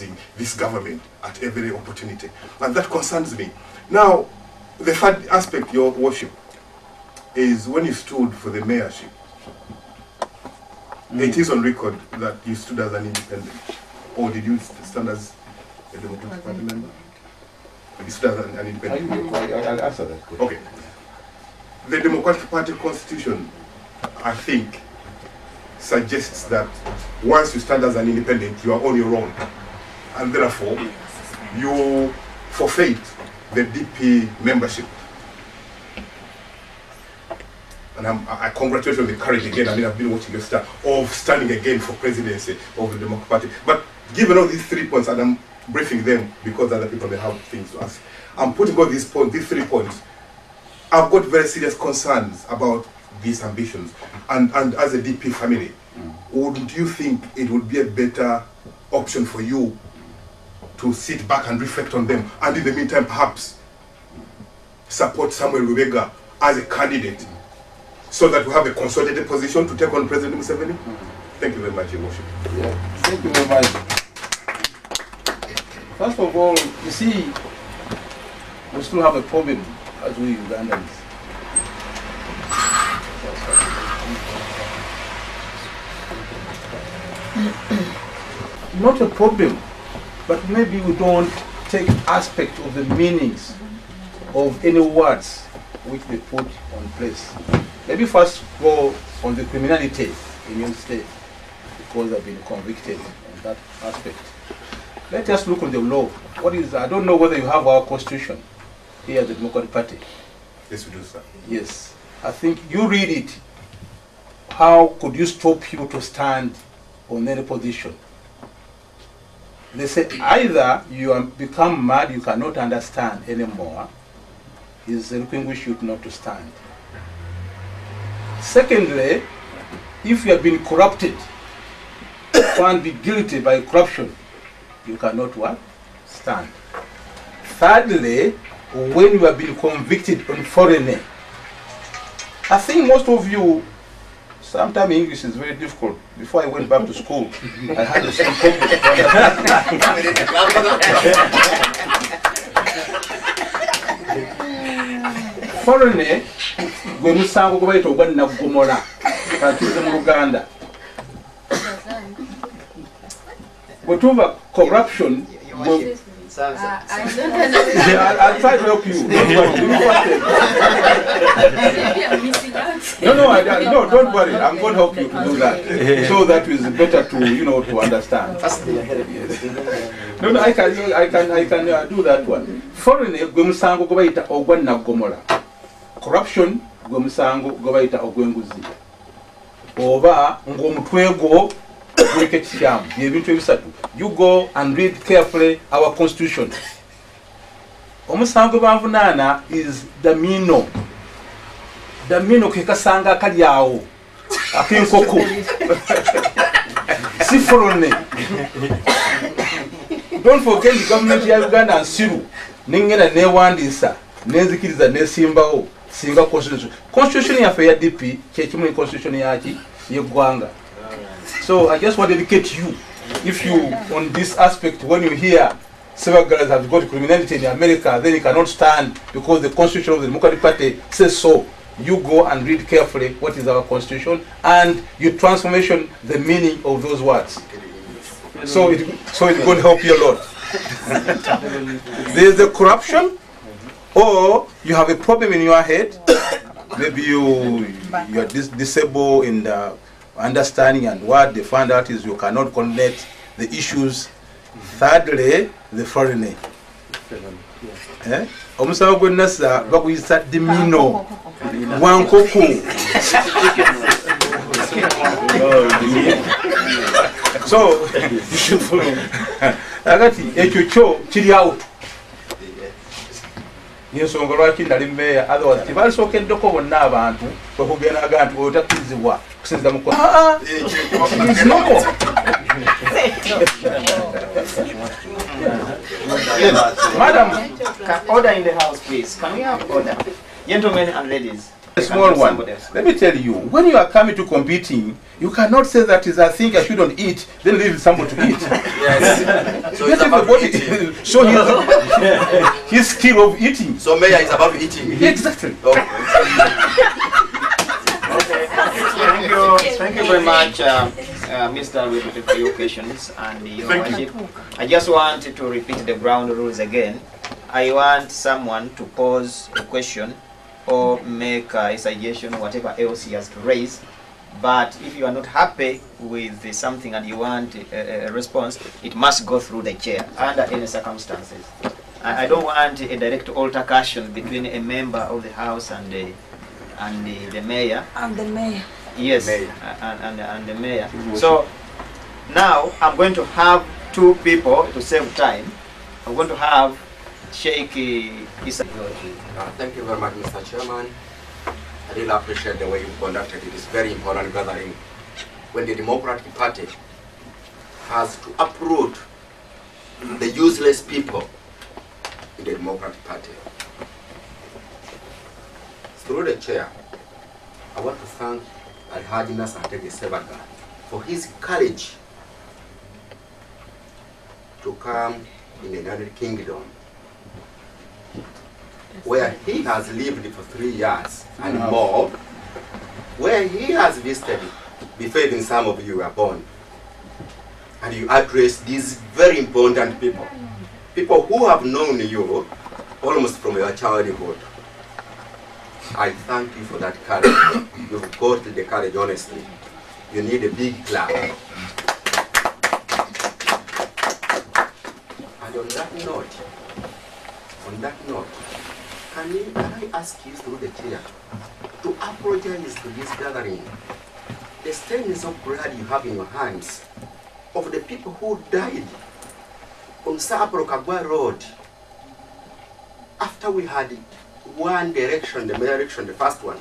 using this government at every opportunity. And that concerns me. Now, the third aspect, Your Worship, is when you stood for the mayorship. It is on record that you stood as an independent. Or did you stand as a Democratic Party member? You stood as an independent. I'll answer that question. Okay. The Democratic Party constitution, I think, suggests that once you stand as an independent, you are on your own. And therefore, you forfeit the DP membership. And I congratulate you on the courage again. I mean, I've been watching your start of standing again for presidency of the Democratic Party. But given all these 3 points, and I'm briefing them because other people may have things to ask, I'm putting all these 3 points. I've got very serious concerns about these ambitions. And as a DP family, wouldn't you think it would be a better option for you to sit back and reflect on them, and in the meantime, perhaps support Samuel Lubega as a candidate, so that we have a consolidated position to take on President Museveni? Thank you very much, Your Worship. Yeah, thank you very much. First of all, you see, we still have a problem as we Ugandans. Not a problem, but maybe we don't take aspect of the meanings of any words which they put on place. Maybe first go on the criminality in your state, because they've been convicted on that aspect. Let's just look on the law. What is, I don't know whether you have our constitution here at the Democratic Party. Yes, we do, sir. Yes. I think you read it. How could you stop people to stand on any position? They say either you become mad, you cannot understand anymore, is relinquish you not to stand. Secondly, if you have been corrupted, found be guilty by corruption, you cannot what? Stand. Thirdly, when you have been convicted on foreigner, I think most of you, sometimes English is very difficult. Before I went back to school, I had the same problem. Foreigner, gwe musango gwe bayita ogwa nnaggommola katuuze mu Luganda. Bwe tuva corruption, I'll try to help you. No, don't worry. I'm going to help you to do that, so that is better to to understand. No, I can do that one. Foreign gwe musango gwe bayita ogwa nnaggommola. Corruption gwe musango gwe bayita ogw'enguzi. Oba ng'omutwe gwo gw'ekekisyamu by'ebintu ebisatu. You go and read carefully our constitution. Omusango banvunaana is damino. Damino ke kasanga akali awo ak'enkoko. Si forone. Don't forget the government ya Uganda nsiru nengena newandiisa nenzikiriza nesimbawo singa constitution. Constitution yaffe ya DP kyekimu ne constitution yaki y'eggwanga. So I just want to educate you. If you, on this aspect, when you hear Ssebaggala has got criminality in America, then you cannot stand because the constitution of the Democratic Party says so. You go and read carefully what is our constitution, and you transformation the meaning of those words. So it's going to help you a lot. There's a corruption, or you have a problem in your head. Maybe you are disabled in the understanding, and what they find out is you cannot connect the issues. Thirdly, the foreigner. Omusawo gwe nasa bakuyisa dimino wankoko. So you should follow. Agati ekyo kyo kiri out. Yensonga lwaki ndali mbeya, otherwise tibalisookeddeko bonna abantu okugenda aganti otakirizibwa kusinziza mu it's normal. Madam, order in the house, please. Can we have order? Gentlemen and ladies, A small one. Let me tell you, when you are coming to competing, you cannot say that is I think I shouldn't eat, then leave somebody to eat. Yes. So Let it's about everybody eating. show his skill of eating. So Mayor is about eating. Exactly. Okay. Thank you very much, Mr. Lubega, for your questions and your worship. I just want to repeat the ground rules again. I want someone to pose a question or make a suggestion, whatever else he has to raise. But if you are not happy with something and you want a response, it must go through the chair under any circumstances. I don't want a direct altercation between a member of the House and the mayor. And the mayor. Yes, Mayor. And the mayor. So now I'm going to have two people to save time. I'm going to have Sheikh Isa. Thank you very much, Mr. Chairman. I really appreciate the way you conducted it. It's very important gathering when the Democratic Party has to uproot the useless people in the Democratic Party. Through the chair, I want to thank Alhaji N Ssebaggala for his courage to come in the United Kingdom, where he has lived for 3 years and more, where he has visited before even some of you were born. And you address these very important people, people who have known you almost from your childhood. I thank you for that courage. You've got the courage, honestly. You need a big clap. And on that note, can I ask you through the chair to apologize to this gathering? The stains of blood you have in your hands of the people who died on Sapro-Kagwa Road after we had one direction, the mayor election, the first one.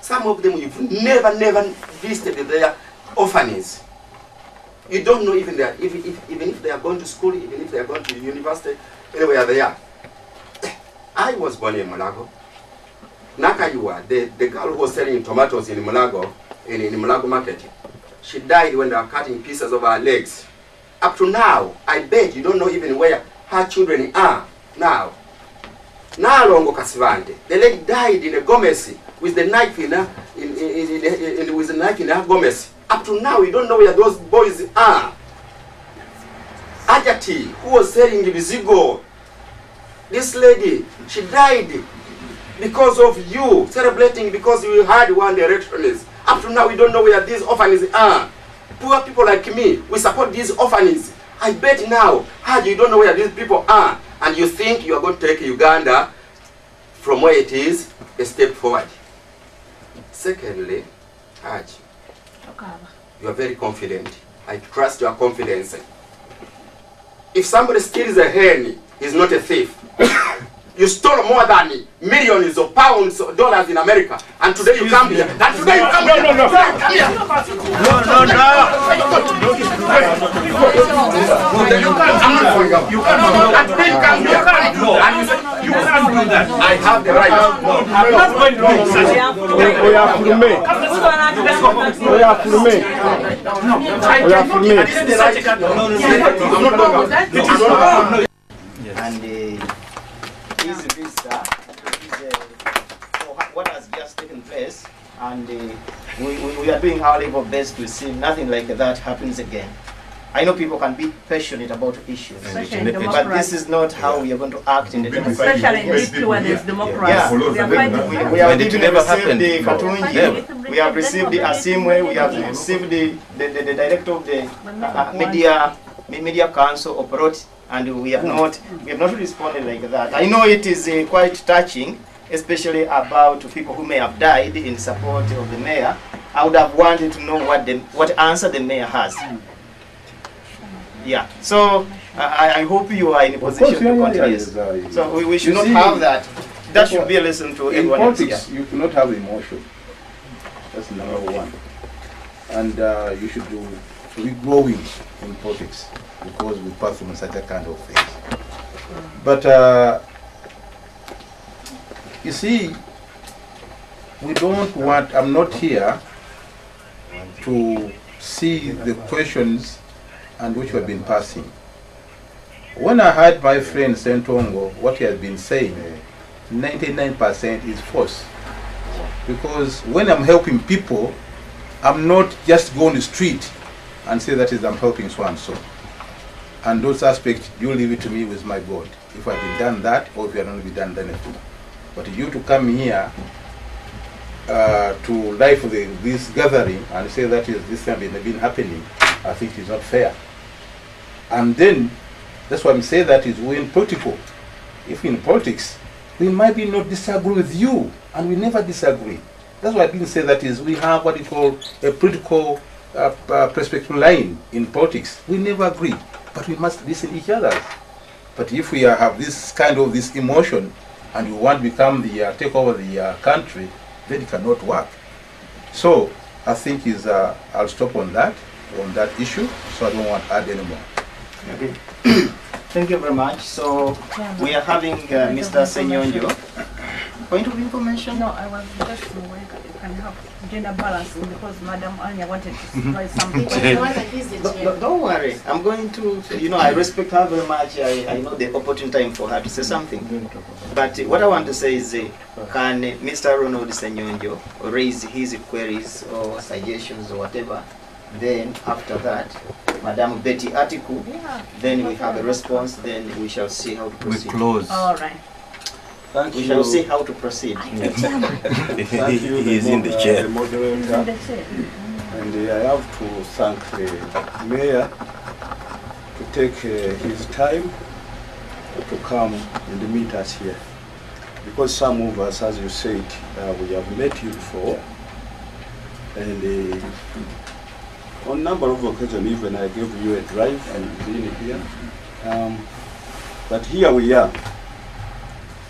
Some of them you've never visited their orphanages. You don't know even if they are going to school, even if they are going to university, anywhere they are. I was born in Mulago. Nakayua, the girl who was selling tomatoes in Mulago, in Mulago market, she died when they were cutting pieces of her legs. Up to now, I bet you don't know even where her children are now. Nalongo Kasivante, the lady died in a gomesi with the knife in her, with the knife in her gomesi. Up to now, you don't know where those boys are. Ajati, who was selling the Vizigo, this lady, she died because of you, celebrating because you had one directionist. Up to now, we don't know where these orphanages are. Poor people like me, we support these orphanages. I bet now, Haji, you don't know where these people are, and you think you are going to take Uganda from where it is a step forward. Secondly, Haji, you are very confident. I trust your confidence. If somebody steals a hen, he's not a thief. You stole more than millions of pounds, dollars in America, and today you come here. And today you come here. No. You can't do that. I have the right. His visa for what has just taken place, and we are doing our level best to see nothing like that happens again. I know people can be passionate about issues, but this is not how we are going to act in the democracy. Especially in this when there's democracy. We have received the Katunji, we have received the Asimwe, we have received the director of the media council of prt3, and we have not responded like that. I know it is quite touching, especially about people who may have died in support of the mayor. I would have wanted to know what answer the mayor has. Yeah, so I hope you are in a position to continue. So we should not have that. That should be a lesson to everyone else. In politics, you cannot have emotion. That's number one. And you should be growing in politics, because we pass through such a kind of phase. But you see, we don't want, I'm not here to see the questions and which have been passing. When I heard my friend Sentongo, what he has been saying, 99% is false. Because when I'm helping people, I'm not just go on the street and say that is I'm helping so and so. And those aspects, you leave it to me with my God. If I've been done that, or if you have not been done anything. But you to come here to life for this gathering and say that is this has been happening, I think it is not fair. And then that's why I'm saying that is we in political. If in politics, we might be not disagree with you, and we never disagree. That's why I didn't say that is we have what you call a political perspective line in politics. We never agree, but we must listen to each other. But if we have this kind of this emotion, and you want to become the take over the country, then it cannot work. So I think is I'll stop on that issue. So I don't want to add anymore. Okay. Thank you very much. So we are having Mr. Senyonjo. Point of information? No, I was just wondering if you can help gender balancing because Madam Anya wanted to supply something. Don't worry. I'm going to, I respect her very much. I know the opportune time for her to say something. But what I want to say is, can Mr. Ronald Senyonjo raise his queries or suggestions or whatever? Then after that, Madam Betty Article, then we have a response, then we shall see how to proceed. We close. All right. Thank We you. shall see how to proceed. Thank you, He is in the chair. the moderator. And I have to thank the mayor to take his time to come and meet us here. Because some of us, as you said, we have met you before. And on a number of occasions, even I gave you a drive and you've been here. But here we are.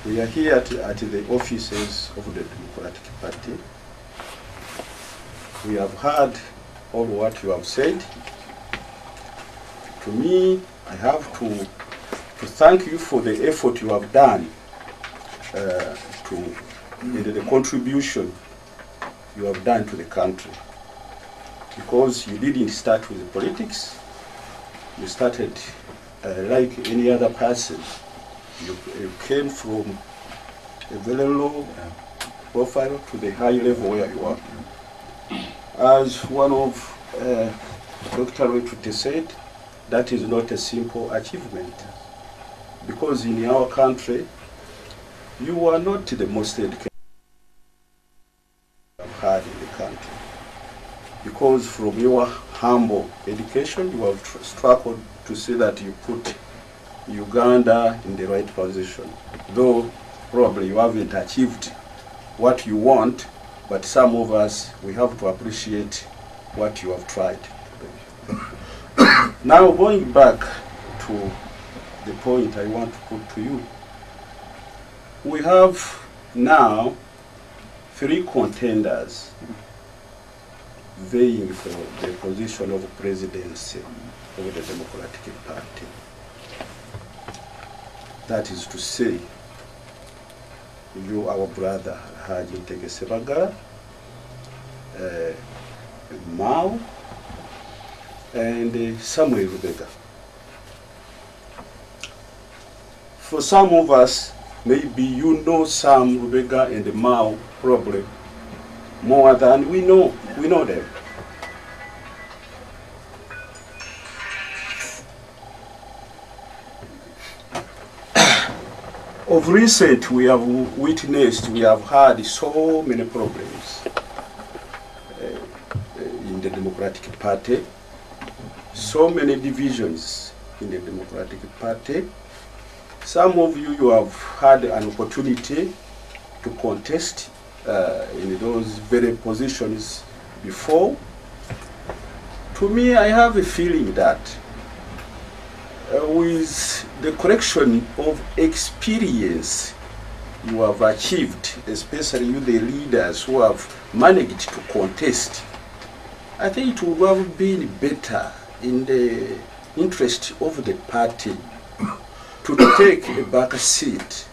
We are here at the offices of the Democratic Party. We have heard all what you have said. To me, I have to thank you for the effort you have done in the contribution you have done to the country. Because you didn't start with politics, you started like any other person. You came from a very low profile to the high level where you are. As one of Dr. Wetute said, that is not a simple achievement. Because in our country, you are not the most educated I've had in the country. Because from your humble education, you have struggled to see that you put Uganda in the right position. Though probably you haven't achieved what you want, but some of us, we have to appreciate what you have tried. Now going back to the point I want to put to you, we have now 3 contenders vying for the position of presidency of the Democratic Party. That is to say, you, our brother, N Ssebaggala, Mao, and Samuel Lubega. For some of us, maybe you know Sam Lubega and Mao probably more than we know them. Of recent, we have witnessed, we have had so many problems in the Democratic Party, so many divisions in the Democratic Party. Some of you, you have had an opportunity to contest in those very positions before. To me, I have a feeling that with the collection of experience you have achieved, especially you the leaders who have managed to contest, I think it would have been better in the interest of the party to take a back seat